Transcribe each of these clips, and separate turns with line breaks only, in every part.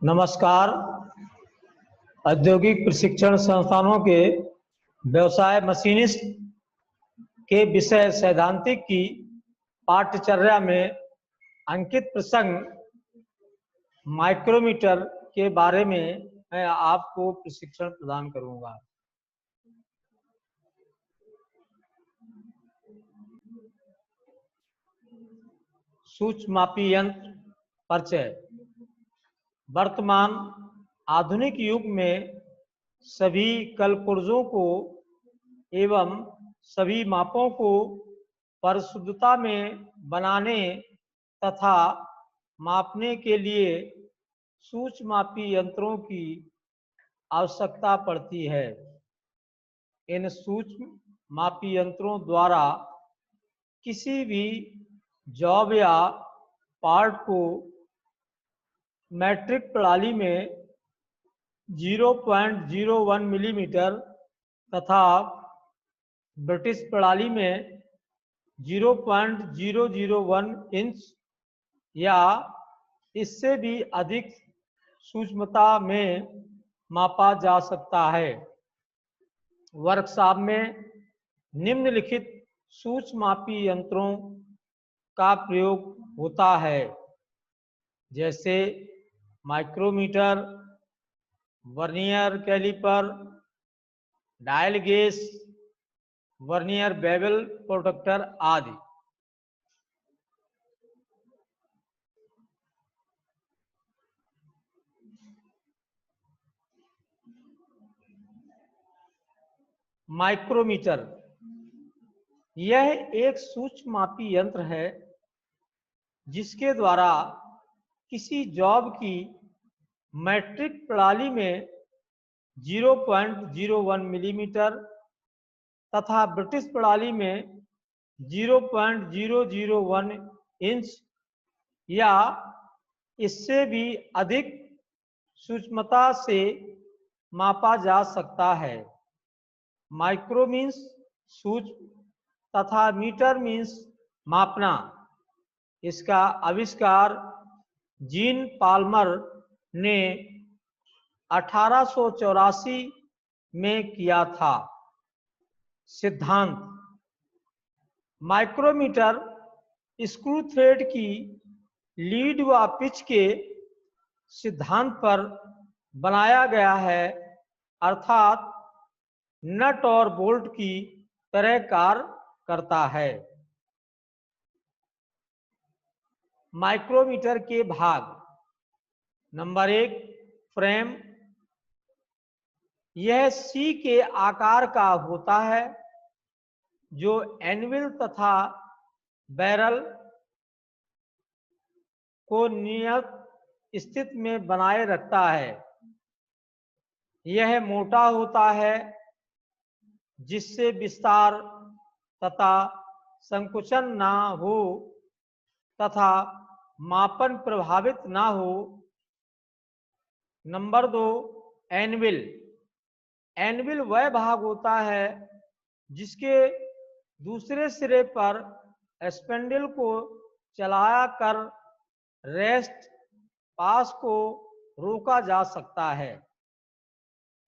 नमस्कार। औद्योगिक प्रशिक्षण संस्थानों के व्यवसाय मशीनिस्ट के विषय सैद्धांतिक की पाठ्यचर्या में अंकित प्रसंग माइक्रोमीटर के बारे में मैं आपको प्रशिक्षण प्रदान करूंगा। सूक्ष्ममापी यंत्र परिचय। वर्तमान आधुनिक युग में सभी कलपुर्जों को एवं सभी मापों को परिशुद्धता में बनाने तथा मापने के लिए सूक्ष्ममापी यंत्रों की आवश्यकता पड़ती है। इन सूक्ष्ममापी यंत्रों द्वारा किसी भी जॉब या पार्ट को मैट्रिक प्रणाली में 0.01 मिलीमीटर तथा ब्रिटिश प्रणाली में 0.001 इंच या इससे भी अधिक सूक्ष्मता में मापा जा सकता है। वर्कशॉप में निम्नलिखित सूक्ष्ममापी यंत्रों का प्रयोग होता है, जैसे micrometer, vernier calliper, dial gauge, vernier bevel protractor आदि। माइक्रोमीटर यह एक सूक्ष्ममापी यंत्र है जिसके द्वारा किसी जॉब की मैट्रिक प्रणाली में 0.01 मिलीमीटर तथा ब्रिटिश प्रणाली में 0.001 इंच या इससे भी अधिक सूक्ष्मता से मापा जा सकता है। माइक्रो मीन्स सूक्ष्म तथा मीटर मीन्स मापना। इसका आविष्कार जीन पाल्मर ने 1884 में किया था। सिद्धांत। माइक्रोमीटर स्क्रू थ्रेड की लीड व पिच के सिद्धांत पर बनाया गया है, अर्थात नट और बोल्ट की तरह कार्य करता है। माइक्रोमीटर के भाग। Number 1, frame. यह सी के आकार का होता है जो एनविल तथा बैरल को नियत स्थिति में बनाए रखता है। यह मोटा होता है जिससे विस्तार तथा संकुचन ना हो तथा मापन प्रभावित ना हो। Number 2, anvil. एनविल वह भाग होता है जिसके दूसरे सिरे पर स्पेंडल को चलाया कर रेस्ट पास को रोका जा सकता है।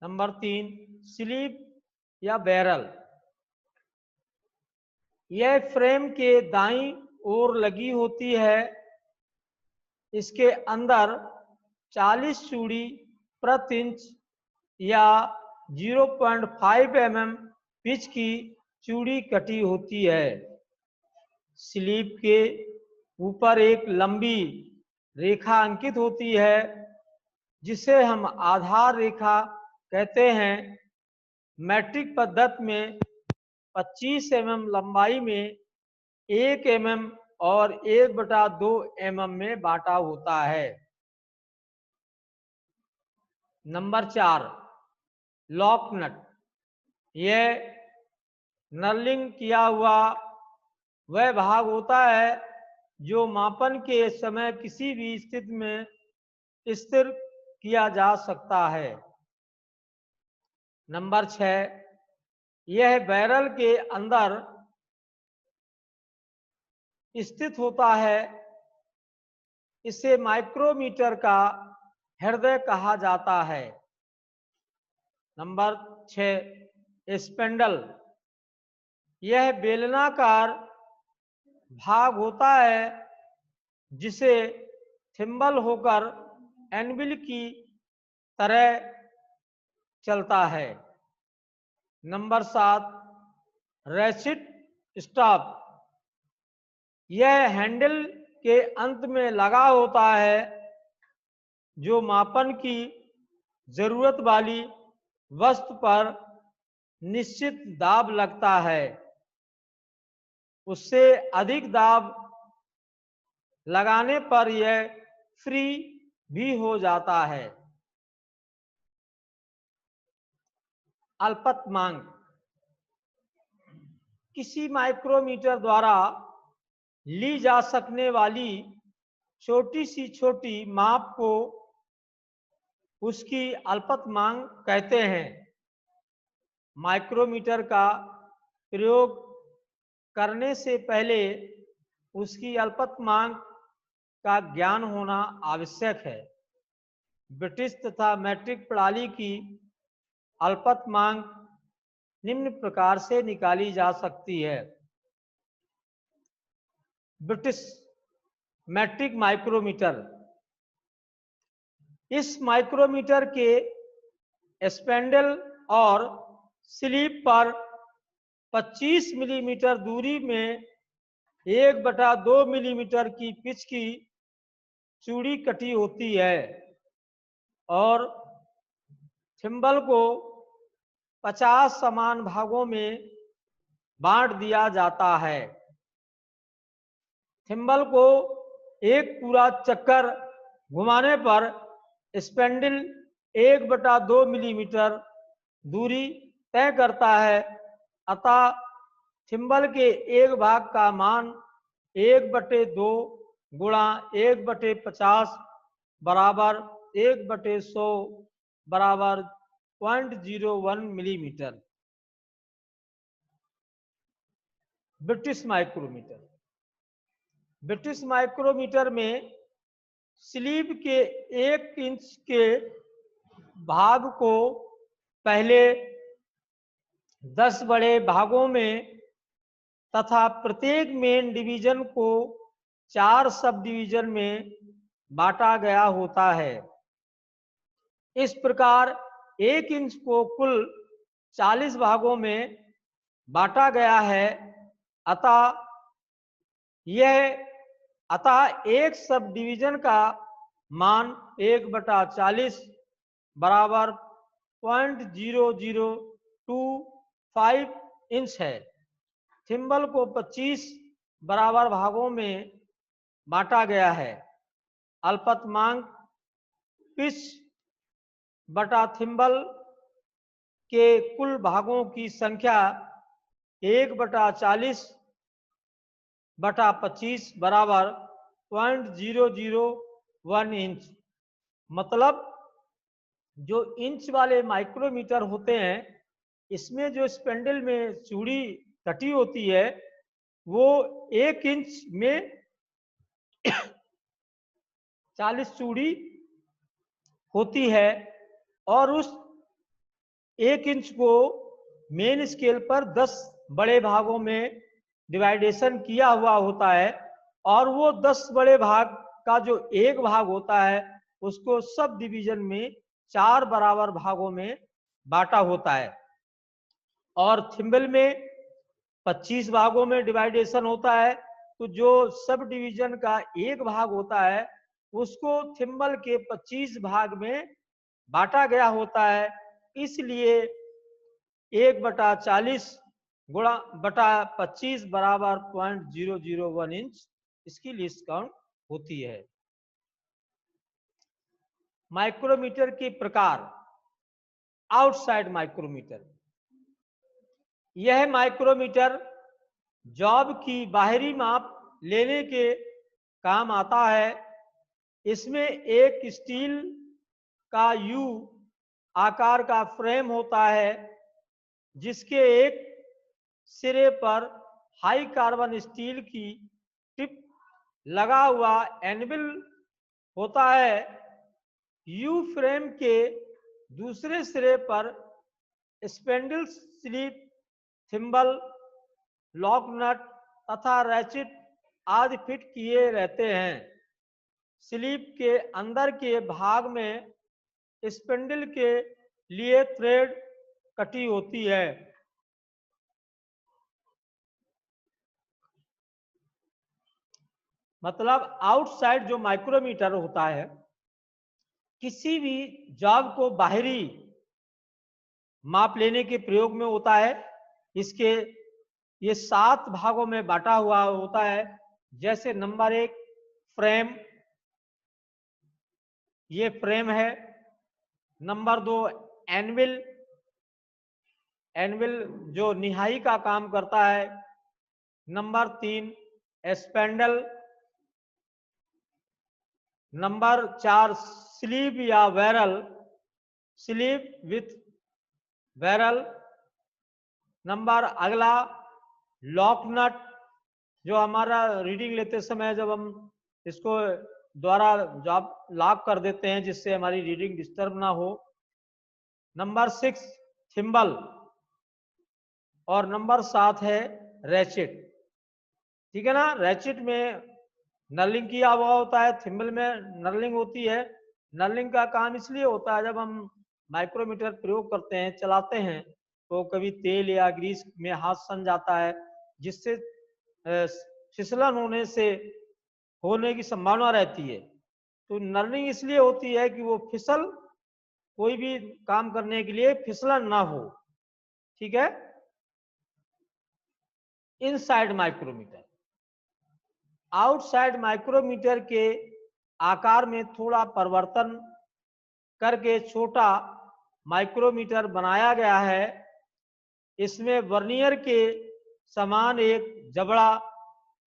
नंबर 3, स्लीव या बैरल। यह फ्रेम के दाईं ओर लगी होती है। इसके अंदर 40 चूड़ी प्रति इंच या 0.5 mm पिच की चूड़ी कटी होती है। स्लीव के ऊपर एक लंबी रेखा अंकित होती है जिसे हम आधार रेखा कहते हैं। मैट्रिक पद्धति में 25 mm लंबाई में 1 mm और 1/2 mm में बांटा होता है। Number 4, lock nut. यह नर्लिंग किया हुआ वह भाग होता है जो मापन के समय किसी भी स्थिति में स्थिर किया जा सकता है। नंबर 6, यह बैरल के अंदर स्थित होता है। इसे माइक्रोमीटर का हृदय कहा जाता है। नंबर 6 स्पेंडल, यह बेलनाकार भाग होता है जिसे थिम्बल होकर एनविल की तरह चलता है। नंबर 7 रैचिट स्टॉप, यह हैंडल के अंत में लगा होता है जो मापन की जरूरत वाली वस्तु पर निश्चित दाब लगता है। उससे अधिक दाब लगाने पर यह फ्री भी हो जाता है। अल्पतमांक, किसी माइक्रोमीटर द्वारा ली जा सकने वाली छोटी माप को उसकी अल्पतमांक कहते हैं। माइक्रोमीटर का प्रयोग करने से पहले उसकी अल्पतमांक का ज्ञान होना आवश्यक है। ब्रिटिश तथा मैट्रिक प्रणाली की अल्पतमांक निम्न प्रकार से निकाली जा सकती है। ब्रिटिश मैट्रिक माइक्रोमीटर, इस माइक्रोमीटर के स्पेंडल और स्लीप पर 25 मिलीमीटर दूरी में 1/2 मिलीमीटर की पिच की चूड़ी कटी होती है और थिम्बल को 50 समान भागों में बांट दिया जाता है। थिम्बल को एक पूरा चक्कर घुमाने पर स्पेंडल 1/2 मिलीमीटर दूरी तय करता है, अतः थिम्बल के एक भाग का मान 1/2 गुणा 1/50 बराबर 1/100 बराबर 0.01 millimetre. British micrometer, British micrometer में स्लीव के 1 इंच के भाग को पहले 10 बड़े भागों में तथा प्रत्येक मेन डिवीजन को 4 सब डिवीजन में बांटा गया होता है। इस प्रकार 1 इंच को कुल 40 भागों में बांटा गया है, अतः एक सब डिवीजन का मान 1/40 बराबर 0.0025 इंच है। थिम्बल को 25 बराबर भागों में बांटा गया है। अल्पतमांक पिच बटा थिम्बल के कुल भागों की संख्या 1/40/25 बराबर 0.001 इंच। मतलब जो इंच वाले माइक्रोमीटर होते हैं, इसमें जो स्पेंडल में चूड़ी कटी होती है वो 1 इंच में 40 चूड़ी होती है और उस 1 इंच को मेन स्केल पर 10 बड़े भागों में डिवाइडेशन किया हुआ होता है और वो 10 बड़े भाग का जो एक भाग होता है उसको सब डिवीजन में 4 बराबर भागों में बांटा होता है। और थिम्बल में 25 भागों में डिवाइडेशन होता है, तो जो सब डिवीजन का एक भाग होता है उसको थिम्बल के 25 भाग में बांटा गया होता है। इसलिए 1/40 गुणा बटा 25 बराबर 0.001 इंच इसकी लीस्ट काउंट होती है। माइक्रोमीटर के प्रकार। आउटसाइड माइक्रोमीटर, यह माइक्रोमीटर जॉब की बाहरी माप लेने के काम आता है। इसमें एक स्टील का यू आकार का फ्रेम होता है जिसके एक सिरे पर हाई कार्बन स्टील की टिप लगा हुआ एनविल होता है यू फ्रेम के दूसरे सिरे पर spindle sleeve, thimble, lock nut तथा रैचिट आदि फिट किए रहते हैं। स्लीप के अंदर के भाग में स्पेंडल के लिए थ्रेड कटी होती है। मतलब आउटसाइड जो माइक्रोमीटर होता है, किसी भी जॉब को बाहरी माप लेने के प्रयोग में होता है। इसके ये 7 भागों में बांटा हुआ होता है। जैसे नंबर 1 फ्रेम, ये फ्रेम है। नंबर 2 एनविल, एनविल जो निहाई का काम करता है। Number 3 spindle. नंबर 4 स्लीव या barrel, sleeve with barrel. Number अगला लॉक नट, जो हमारा रीडिंग लेते समय जब हम इसको द्वारा जॉब लॉक कर देते हैं जिससे हमारी रीडिंग डिस्टर्ब ना हो। नंबर 6 थिम्बल और नंबर 7 है रैचेट। ठीक है ना। रैचेट में नर्लिंग किया हुआ होता है, थिम्बल में नर्लिंग होती है। नर्लिंग का काम इसलिए होता है जब हम माइक्रोमीटर प्रयोग करते हैं, चलाते हैं, तो कभी तेल या ग्रीस में हाथ सन जाता है जिससे फिसलन होने की संभावना रहती है। तो नर्लिंग इसलिए होती है कि वो कोई भी काम करने के लिए फिसलन ना हो। ठीक है। इनसाइड माइक्रोमीटर, आउटसाइड माइक्रोमीटर के आकार में थोड़ा परिवर्तन करके छोटा माइक्रोमीटर बनाया गया है। इसमें वर्नियर के समान एक जबड़ा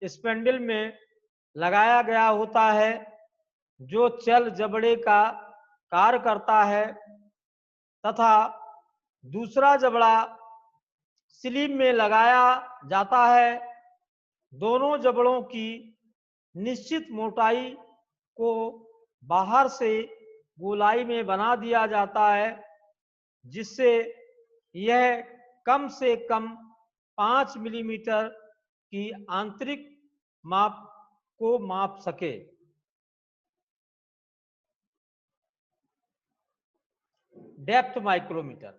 स्पेंडल में लगाया गया होता है जो चल जबड़े का कार्य करता है तथा दूसरा जबड़ा स्लीव में लगाया जाता है। दोनों जबड़ों की निश्चित मोटाई को बाहर से गोलाई में बना दिया जाता है जिससे यह कम से कम 5 मिलीमीटर की आंतरिक माप को माप सके। Depth micrometer,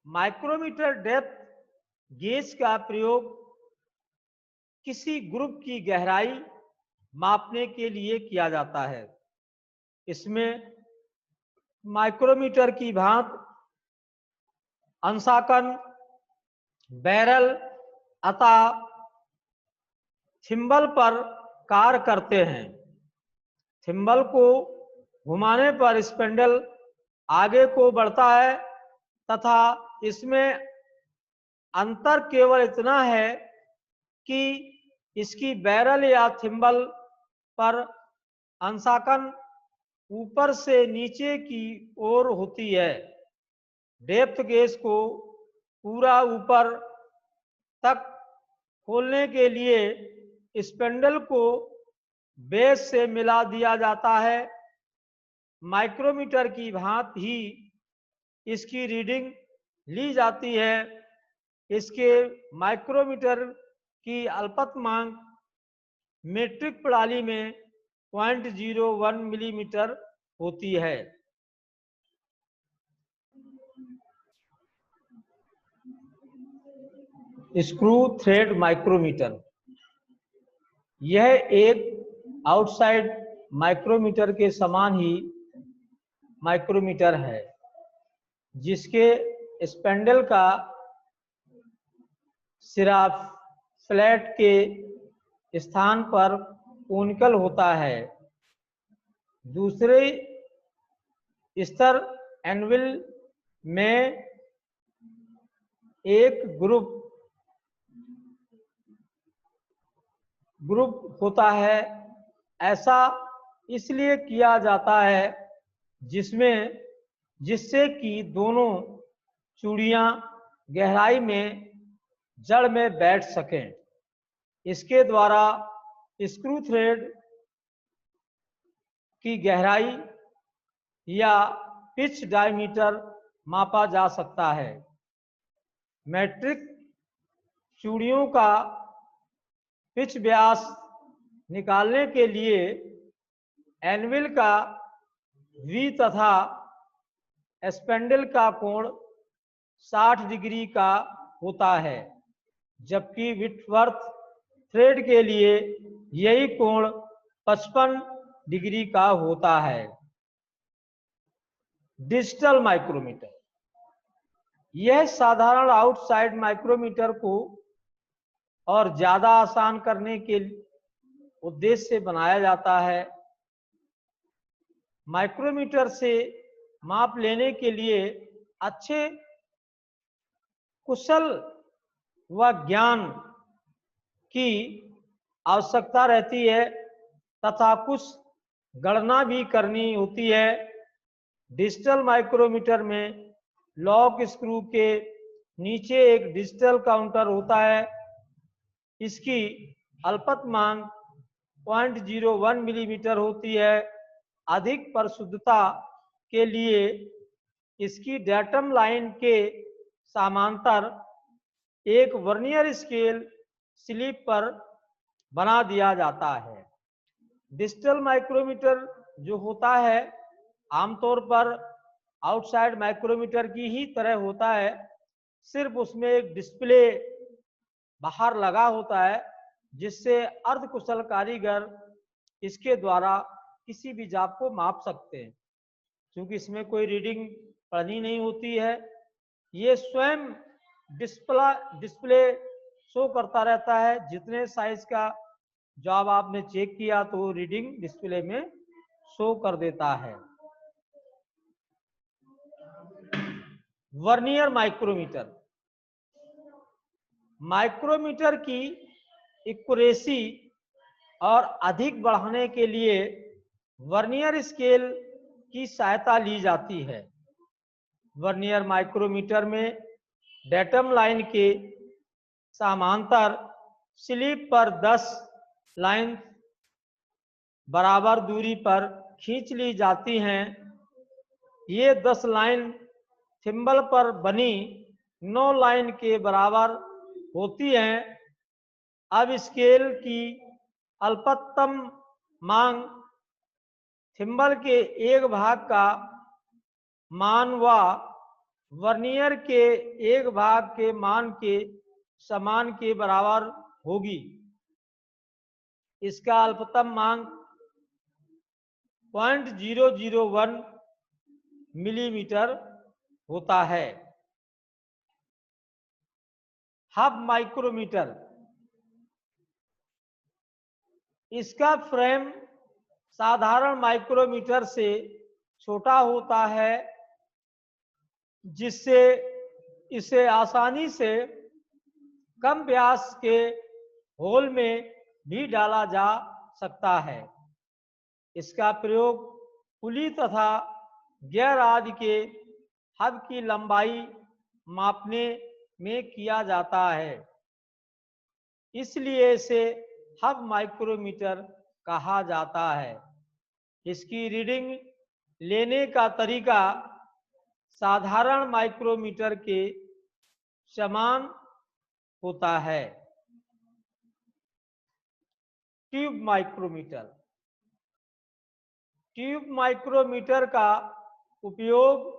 micrometer depth gauge का प्रयोग किसी ग्रुप की गहराई मापने के लिए किया जाता है। इसमें माइक्रोमीटर की भांति अंशांकन, बैरल अथवा थिम्बल पर कार्य करते हैं। थिम्बल को घुमाने पर स्पेंडल आगे को बढ़ता है तथा इसमें अंतर केवल इतना है कि इसकी बैरल या थिम्बल पर अंशांकन ऊपर से नीचे की ओर होती है। डेप्थ गेज को पूरा ऊपर तक खोलने के लिए स्पेंडल को बेस से मिला दिया जाता है। माइक्रोमीटर की भांति ही इसकी रीडिंग ली जाती है। इसके माइक्रोमीटर की अल्पतमांक मीट्रिक प्रणाली में 0.01 मिलीमीटर होती है। स्क्रू थ्रेड माइक्रोमीटर, यह एक आउटसाइड माइक्रोमीटर के समान ही माइक्रोमीटर है जिसके स्पेंडल का सिरा फ्लैट के स्थान पर कोनिकल होता है। दूसरे स्तर एनविल में एक ग्रुप होता है। ऐसा इसलिए किया जाता है जिससे कि दोनों चूड़ियां गहराई में जड़ में बैठ सकें। इसके द्वारा स्क्रू थ्रेड की गहराई या पिच डायमीटर मापा जा सकता है। मैट्रिक चूड़ियों का पिच व्यास निकालने के लिए एनविल का वी तथा स्पेंडल का कोण 60 डिग्री का होता है, जबकि विटवर्थ थ्रेड के लिए यही कोण 55 डिग्री का होता है। डिजिटल माइक्रोमीटर, यह साधारण आउटसाइड माइक्रोमीटर को और ज्यादा आसान करने के उद्देश्य से बनाया जाता है। माइक्रोमीटर से माप लेने के लिए अच्छे कुशल व ज्ञान की आवश्यकता रहती है तथा कुछ गणना भी करनी होती है। डिजिटल माइक्रोमीटर में लॉक स्क्रू के नीचे एक डिजिटल काउंटर होता है। इसकी अल्पतमांक 0.01 मिलीमीटर होती है। अधिक परिशुद्धता के लिए इसकी डेटम लाइन के समांतर एक वर्नियर स्केल स्लिप पर बना दिया जाता है। डिजिटल माइक्रोमीटर जो होता है आमतौर पर आउटसाइड माइक्रोमीटर की ही तरह होता है, सिर्फ उसमें एक डिस्प्ले बाहर लगा होता है जिससे अर्धकुशल कारीगर इसके द्वारा किसी भी जाप को माप सकते हैं। क्योंकि इसमें कोई रीडिंग पढ़नी नहीं होती है, ये स्वयं डिस्प्ले शो करता रहता है। जितने साइज का जॉब आपने चेक किया तो रीडिंग डिस्प्ले में शो कर देता है। वर्नियर माइक्रोमीटर, माइक्रोमीटर की एक्यूरेसी और अधिक बढ़ाने के लिए वर्नियर स्केल की सहायता ली जाती है। वर्नियर माइक्रोमीटर में डेटम लाइन के समांतर स्लिप पर 10 लाइन बराबर दूरी पर खींच ली जाती हैं। ये 10 लाइन थिम्बल पर बनी 9 लाइन के बराबर होती हैं। अब स्केल की अल्पतम मांग थिम्बल के एक भाग का मान व वर्नियर के एक भाग के मान के समान के बराबर होगी। इसका अल्पतम मांग 0.001 मिलीमीटर होता है। हब माइक्रोमीटर, इसका फ्रेम साधारण माइक्रोमीटर से छोटा होता है, जिससे इसे आसानी से कम व्यास के होल में भी डाला जा सकता है। इसका प्रयोग पुली तथा गियर आदि के हब की लंबाई मापने में किया जाता है, इसलिए इसे हब माइक्रोमीटर कहा जाता है। इसकी रीडिंग लेने का तरीका साधारण माइक्रोमीटर के समान होता है। ट्यूब माइक्रोमीटर, ट्यूब माइक्रोमीटर का उपयोग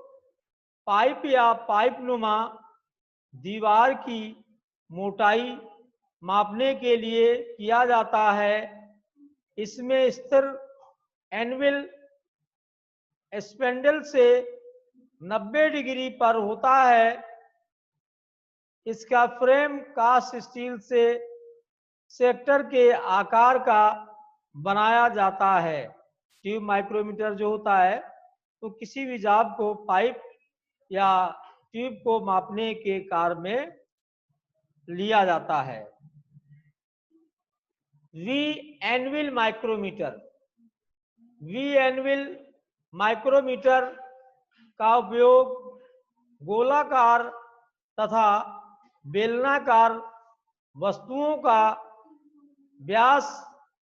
पाइप या पाइप नुमा दीवार की मोटाई मापने के लिए किया जाता है। इसमें स्थिर एनविल स्पेंडल से 90 डिग्री पर होता है। इसका फ्रेम कास्ट स्टील से सेक्टर के आकार का बनाया जाता है। ट्यूब माइक्रोमीटर जो होता है तो किसी भी जाब को पाइप या ट्यूब को मापने के कार्य में लिया जाता है। V anvil micrometer, V anvil micrometer का उपयोग गोलाकार तथा बेलनाकार वस्तुओं का व्यास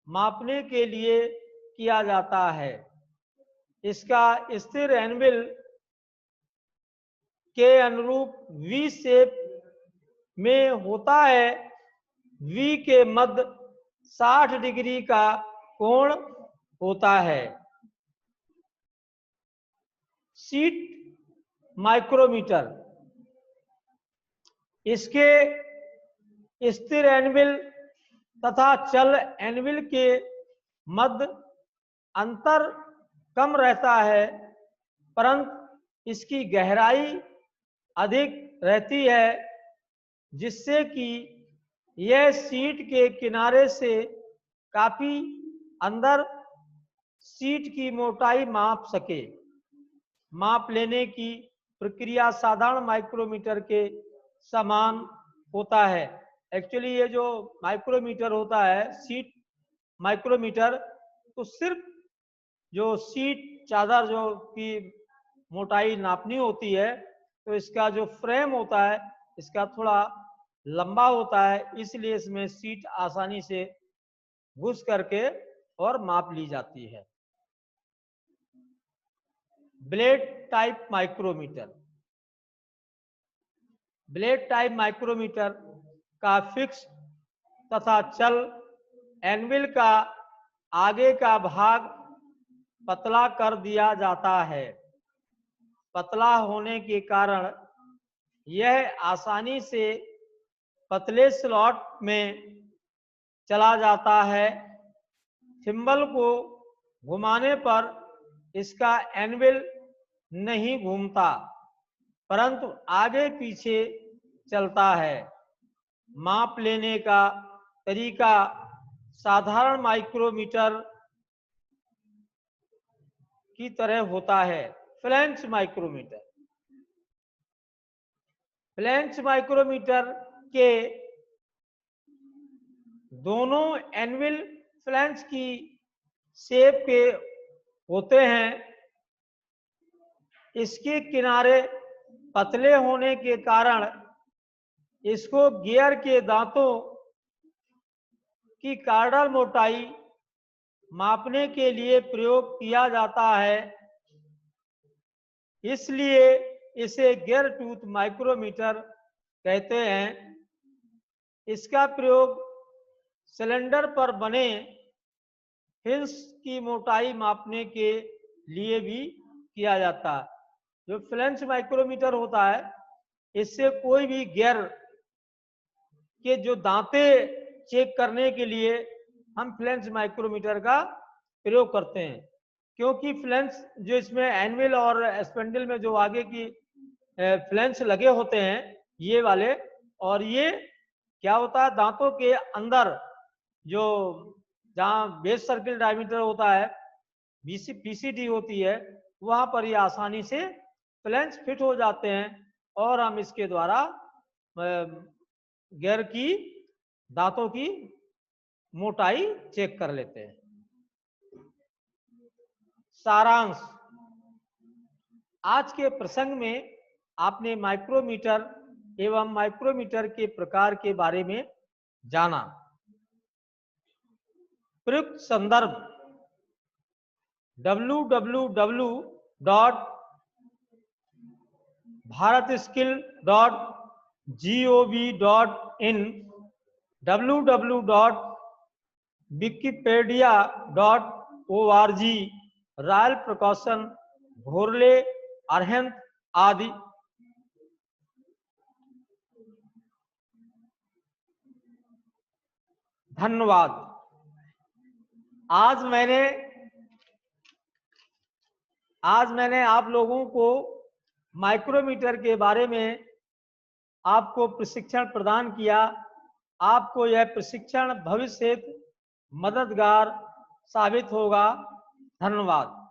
मापने के लिए किया जाता है। इसका स्थिर एनविल के अनुरूप वी शेप में होता है। वी के मध्य 60 डिग्री का कोण होता है। शीट माइक्रोमीटर, इसके स्थिर एनविल तथा चल एनविल के मध्य अंतर कम रहता है, परंतु इसकी गहराई अधिक रहती है, जिससे कि यह शीट के किनारे से काफी अंदर शीट की मोटाई माप सके। माप लेने की प्रक्रिया साधारण माइक्रोमीटर के समान होता है। एक्चुअली ये जो माइक्रोमीटर होता है, शीट माइक्रोमीटर, तो सिर्फ जो शीट चादर जो की मोटाई नापनी होती है, तो इसका जो फ्रेम होता है इसका थोड़ा लंबा होता है, इसलिए इसमें शीट आसानी से घुस करके और माप ली जाती है। Blade type micrometer, blade type micrometer का फिक्स तथा चल एनविल का आगे का भाग पतला कर दिया जाता है। पतला होने के कारण यह आसानी से पतले स्लॉट में चला जाता है। थिम्बल को घुमाने पर इसका एनविल नहीं घूमता, परंतु आगे पीछे चलता है। माप लेने का तरीका साधारण माइक्रोमीटर की तरह होता है। फ्लैंक्स माइक्रोमीटर, फ्लैंक्स माइक्रोमीटर के दोनों एनविल फ्लैंक्स की शेप के होते हैं। इसके किनारे पतले होने के कारण इसको गियर के दांतों की कार्डल मोटाई मापने के लिए प्रयोग किया जाता है, इसलिए इसे गियर टूथ माइक्रोमीटर कहते हैं। इसका प्रयोग सिलेंडर पर बने फिन्स की मोटाई मापने के लिए भी किया जाता है। जो फ्लैंक्स माइक्रोमीटर होता है, इससे कोई भी गियर के जो दांते चेक करने के लिए हम फ्लैंक्स माइक्रोमीटर का प्रयोग करते हैं, क्योंकि फ्लैंक्स जो इसमें एनविल और स्पेंडल में जो आगे की फ्लैंक्स लगे होते हैं ये वाले, और ये क्या होता है, दांतों के अंदर जो जहाँ बेस सर्किल डायमीटर होता है, पीसीडी होती है, वहां पर ये आसानी से फ्लैंक्स फिट हो जाते हैं और हम इसके द्वारा गियर की दांतों की मोटाई चेक कर लेते हैं। सारांश, आज के प्रसंग में आपने माइक्रोमीटर एवं माइक्रोमीटर के प्रकार के बारे में जाना। प्रयुक्त संदर्भ www.bharatskill.gov.in, www.wikipedia.org, रॉयल प्रकाशन, घोरले, अरहंत आदि। धन्यवाद। आज मैंने आप लोगों को माइक्रोमीटर के बारे में आपको प्रशिक्षण प्रदान किया। आपको यह प्रशिक्षण भविष्य मददगार साबित होगा। धन्यवाद।